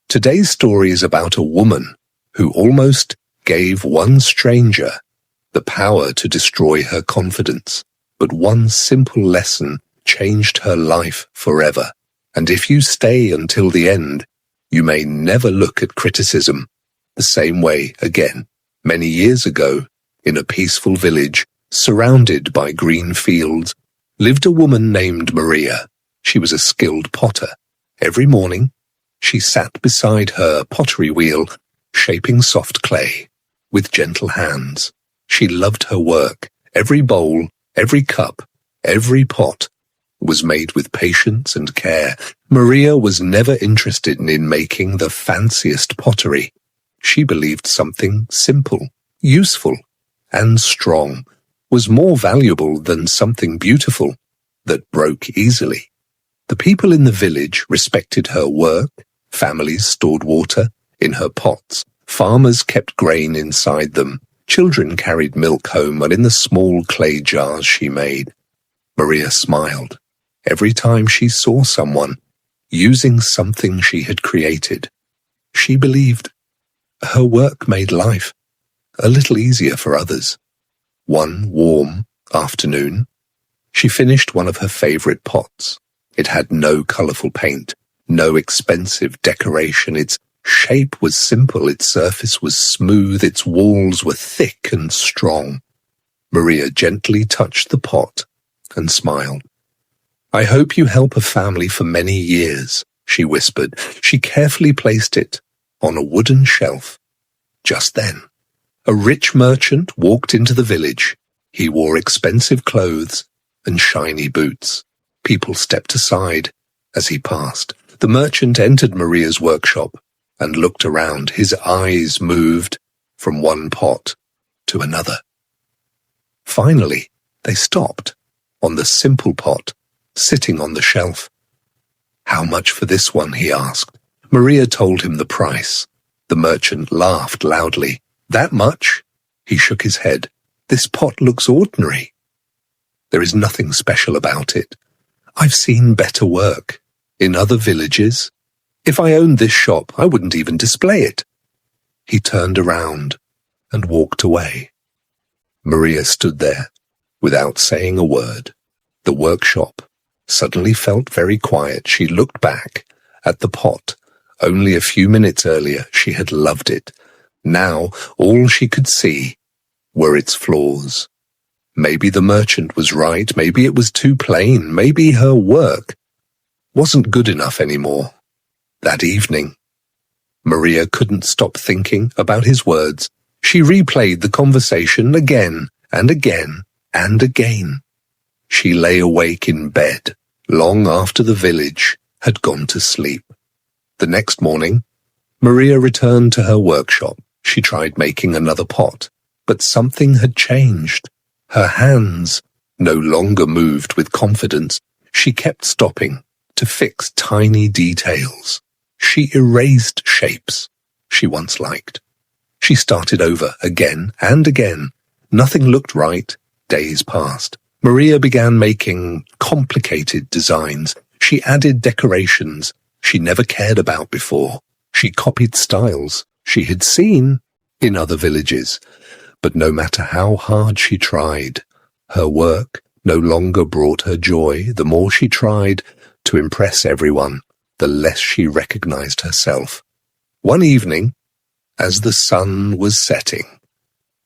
Today's story is about a woman who almost gave one stranger the power to destroy her confidence, but one simple lesson changed her life forever. And if you stay until the end, you may never look at criticism the same way again. Many years ago, in a peaceful village surrounded by green fields, lived a woman named Maria. She was a skilled potter. Every morning, she sat beside her pottery wheel, shaping soft clay with gentle hands. She loved her work. Every bowl, every cup, every pot was made with patience and care. Maria was never interested in making the fanciest pottery. She believed something simple, useful, and strong was more valuable than something beautiful that broke easily. The people in the village respected her work. Families stored water in her pots. Farmers kept grain inside them. Children carried milk home and in the small clay jars she made. Maria smiled every time she saw someone using something she had created. She believed her work made life a little easier for others. One warm afternoon, she finished one of her favorite pots. It had no colorful paint, no expensive decoration. Its shape was simple, its surface was smooth, its walls were thick and strong. Maria gently touched the pot and smiled. "I hope you help a family for many years," she whispered. She carefully placed it on a wooden shelf. Just then, a rich merchant walked into the village. He wore expensive clothes and shiny boots. People stepped aside as he passed. The merchant entered Maria's workshop and looked around. His eyes moved from one pot to another. Finally, they stopped on the simple pot sitting on the shelf. "How much for this one?" he asked. Maria told him the price. The merchant laughed loudly. "That much?" He shook his head. "This pot looks ordinary. There is nothing special about it. I've seen better work in other villages. If I owned this shop, I wouldn't even display it." He turned around and walked away. Maria stood there without saying a word. The workshop suddenly felt very quiet. She looked back at the pot. Only a few minutes earlier, she had loved it. Now, all she could see were its flaws. Maybe the merchant was right. Maybe it was too plain. Maybe her work wasn't good enough anymore. That evening, Maria couldn't stop thinking about his words. She replayed the conversation again and again and again. She lay awake in bed long after the village had gone to sleep. The next morning, Maria returned to her workshop. She tried making another pot, but something had changed. Her hands no longer moved with confidence. She kept stopping to fix tiny details. She erased shapes she once liked. She started over again and again. Nothing looked right. Days passed. Maria began making complicated designs. She added decorations she never cared about before. She copied styles she had seen in other villages. But no matter how hard she tried, her work no longer brought her joy. The more she tried to impress everyone, the less she recognized herself. One evening, as the sun was setting,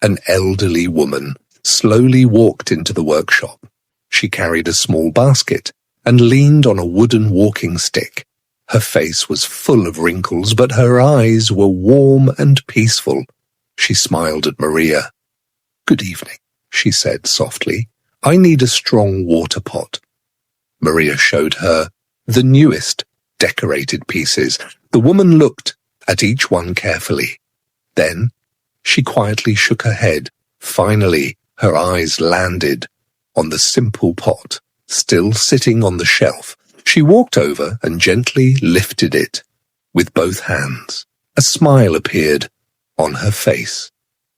an elderly woman slowly walked into the workshop. She carried a small basket and leaned on a wooden walking stick. Her face was full of wrinkles, but her eyes were warm and peaceful. She smiled at Maria. "Good evening," she said softly. "I need a strong water pot." Maria showed her the newest decorated pieces. The woman looked at each one carefully. Then she quietly shook her head. Finally, her eyes landed on the simple pot, still sitting on the shelf. She walked over and gently lifted it with both hands. A smile appeared on her face.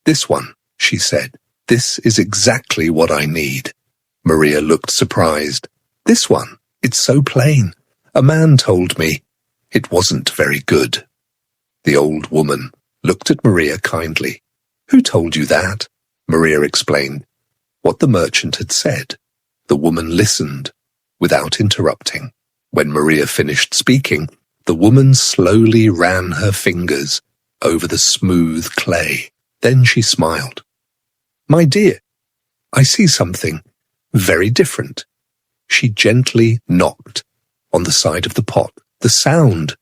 "This one," she said. "This is exactly what I need." Maria looked surprised. "This one? It's so plain. A man told me it wasn't very good." The old woman looked at Maria kindly. "Who told you that?" Maria explained what the merchant had said. The woman listened without interrupting. When Maria finished speaking, the woman slowly ran her fingers over the smooth clay. Then she smiled. "My dear, I see something very different." She gently knocked on the side of the pot. The sound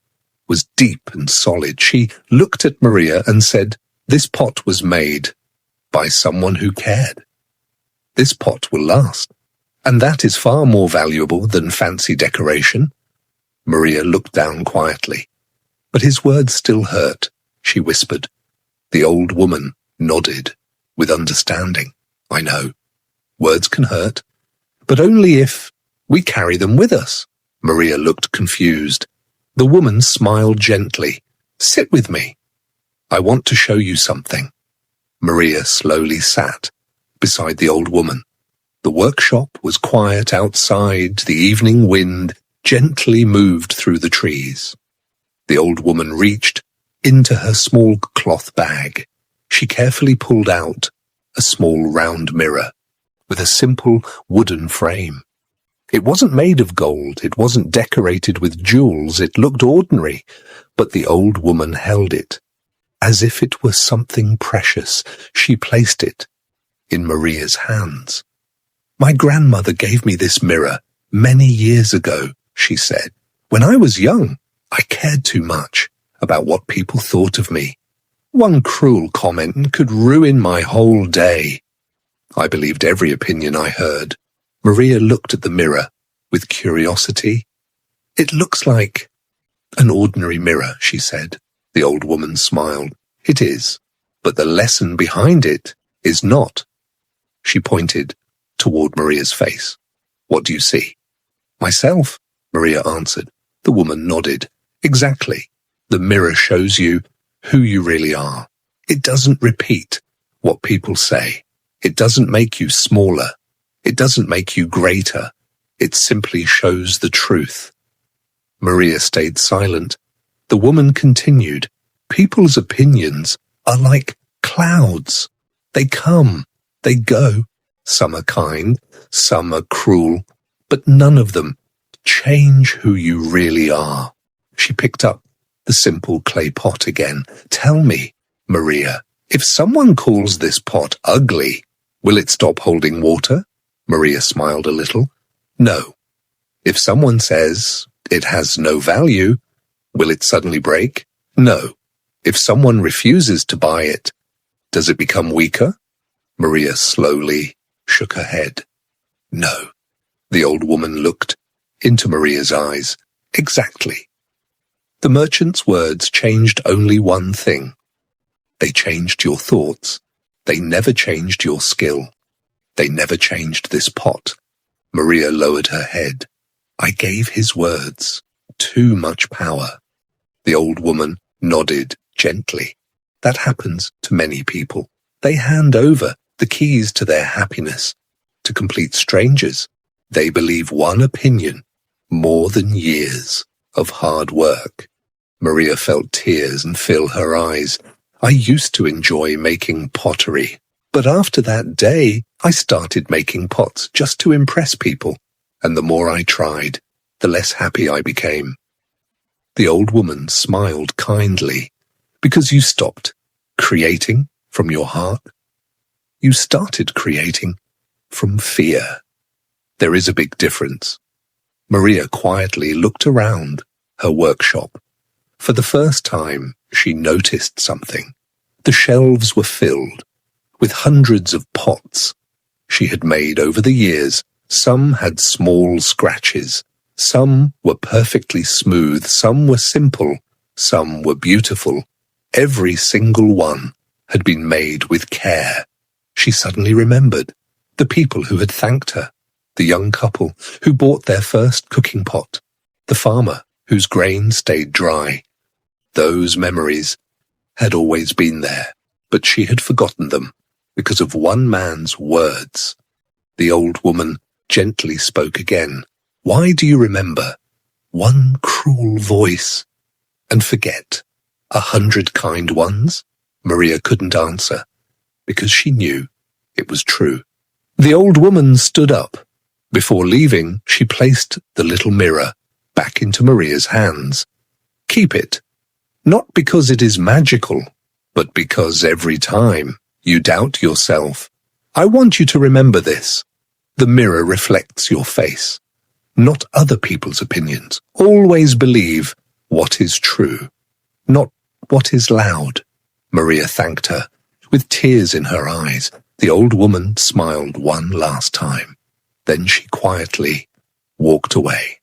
was deep and solid. She looked at Maria and said, "This pot was made by someone who cared. This pot will last, and that is far more valuable than fancy decoration." Maria looked down quietly, but his words still hurt. She whispered. The old woman nodded with understanding. "I know. Words can hurt, but only if we carry them with us." Maria looked confused. The woman smiled gently. "Sit with me. I want to show you something." Maria slowly sat beside the old woman. The workshop was quiet outside. The evening wind gently moved through the trees. The old woman reached into her small cloth bag. She carefully pulled out a small round mirror with a simple wooden frame. It wasn't made of gold. It wasn't decorated with jewels. It looked ordinary, but the old woman held it as if it were something precious. She placed it in Maria's hands. "My grandmother gave me this mirror many years ago," she said. "When I was young, I cared too much about what people thought of me. One cruel comment could ruin my whole day. I believed every opinion I heard." Maria looked at the mirror with curiosity. "It looks like an ordinary mirror," she said. The old woman smiled. "It is, but the lesson behind it is not." She pointed toward Maria's face. "What do you see?" "Myself," Maria answered. The woman nodded. "Exactly. The mirror shows you who you really are. It doesn't repeat what people say. It doesn't make you smaller. It doesn't make you greater. It simply shows the truth." Maria stayed silent. The woman continued. "People's opinions are like clouds. They come, they go. Some are kind, some are cruel, but none of them change who you really are." She picked up the simple clay pot again. "Tell me, Maria, if someone calls this pot ugly, will it stop holding water?" Maria smiled a little. "No. If someone says it has no value, will it suddenly break? No. If someone refuses to buy it, does it become weaker?" Maria slowly shook her head. "No." The old woman looked into Maria's eyes. "Exactly." The merchant's words changed only one thing. They changed your thoughts. They never changed your skill. They never changed this pot. Maria lowered her head. "I gave his words too much power." The old woman nodded gently. That happens to many people. They hand over the keys to their happiness to complete strangers. They believe one opinion more than years of hard work. Maria felt tears and fill her eyes. "I used to enjoy making pottery, but after that day, I started making pots just to impress people, and the more I tried, the less happy I became." The old woman smiled kindly. "Because you stopped creating from your heart. You started creating from fear. There is a big difference." Maria quietly looked around her workshop. For the first time, she noticed something. The shelves were filled with hundreds of pots she had made over the years. Some had small scratches. Some were perfectly smooth. Some were simple. Some were beautiful. Every single one had been made with care. She suddenly remembered the people who had thanked her, the young couple who bought their first cooking pot, the farmer whose grain stayed dry. Those memories had always been there, but she had forgotten them because of one man's words. The old woman gently spoke again. "Why do you remember one cruel voice and forget 100 kind ones? Maria couldn't answer, because she knew it was true. The old woman stood up. Before leaving, she placed the little mirror back into Maria's hands. Keep it, not because it is magical, but because every time you doubt yourself, I want you to remember this. The mirror reflects your face, not other people's opinions. Always believe what is true, not what is loud. Maria thanked her, with tears in her eyes. The old woman smiled one last time. Then she quietly walked away.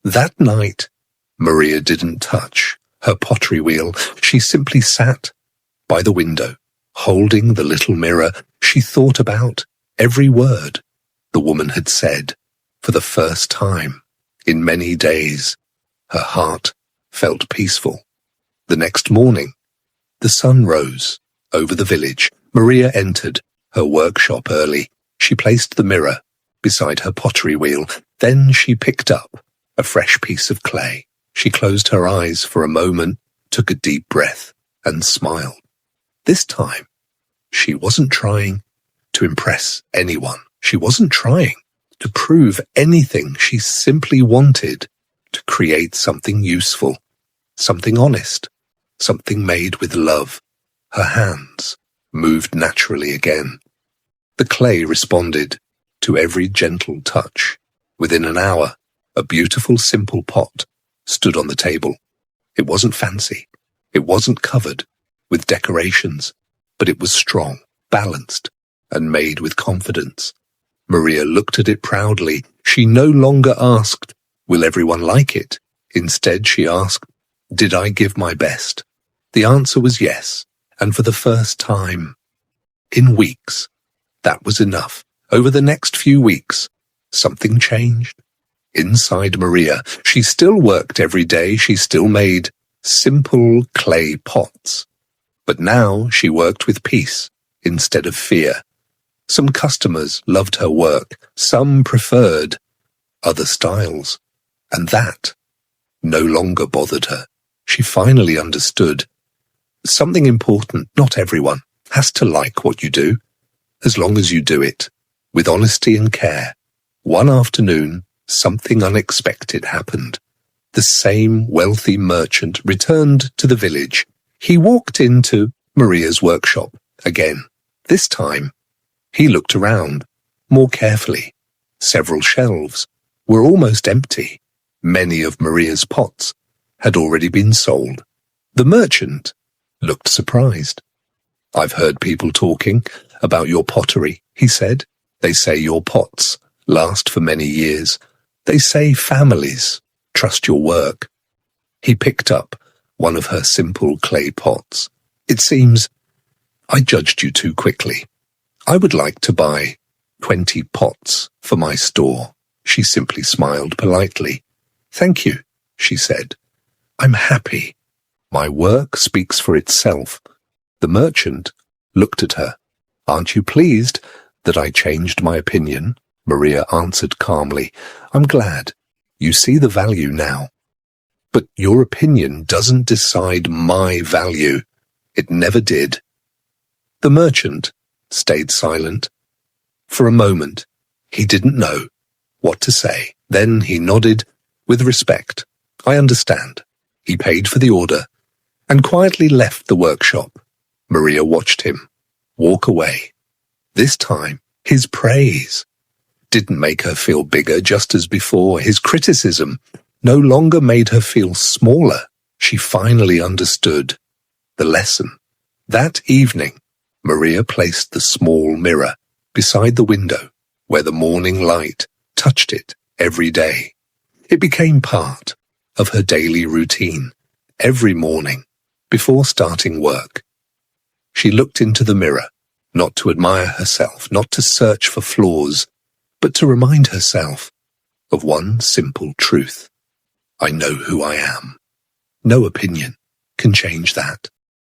That night, Maria didn't touch her pottery wheel. She simply sat by the window, holding the little mirror. She thought about every word the woman had said. For the first time in many days, her heart felt peaceful. The next morning, the sun rose over the village. Maria entered her workshop early. She placed the mirror beside her pottery wheel. Then she picked up a fresh piece of clay. She closed her eyes for a moment, took a deep breath, and smiled. This time, she wasn't trying to impress anyone. She wasn't trying to prove anything. She simply wanted to create something useful, something honest, something made with love. Her hands moved naturally again. The clay responded to every gentle touch. Within an hour, a beautiful, simple pot stood on the table. It wasn't fancy. It wasn't covered with decorations, but it was strong, balanced, and made with confidence. Maria looked at it proudly. She no longer asked, "Will everyone like it?" Instead, she asked, "Did I give my best?" The answer was yes, and for the first time in weeks, that was enough. Over the next few weeks, something changed. Inside Maria, she still worked every day. She still made simple clay pots. But now she worked with peace instead of fear. Some customers loved her work. Some preferred other styles. And that no longer bothered her. She finally understood something important. Not everyone has to like what you do, as long as you do it with honesty and care. One afternoon, something unexpected happened. The same wealthy merchant returned to the village. He walked into Maria's workshop again. This time, he looked around more carefully. Several shelves were almost empty. Many of Maria's pots had already been sold. The merchant looked surprised. "I've heard people talking about your pottery," he said. "They say your pots last for many years. They say families trust your work." He picked up one of her simple clay pots. "It seems I judged you too quickly. I would like to buy 20 pots for my store." She simply smiled politely. "Thank you," she said. "I'm happy. My work speaks for itself." The merchant looked at her. "Aren't you pleased that I changed my opinion?" Maria answered calmly. "I'm glad. You see the value now. But your opinion doesn't decide my value. It never did." The merchant stayed silent. For a moment, he didn't know what to say. Then he nodded with respect. "I understand." He paid for the order and quietly left the workshop. Maria watched him walk away. This time, his praise didn't make her feel bigger. Just as before, his criticism no longer made her feel smaller. She finally understood the lesson. That evening, Maria placed the small mirror beside the window where the morning light touched it every day. It became part of her daily routine. Every morning, before starting work, she looked into the mirror, not to admire herself, not to search for flaws, but to remind herself of one simple truth. I know who I am. No opinion can change that.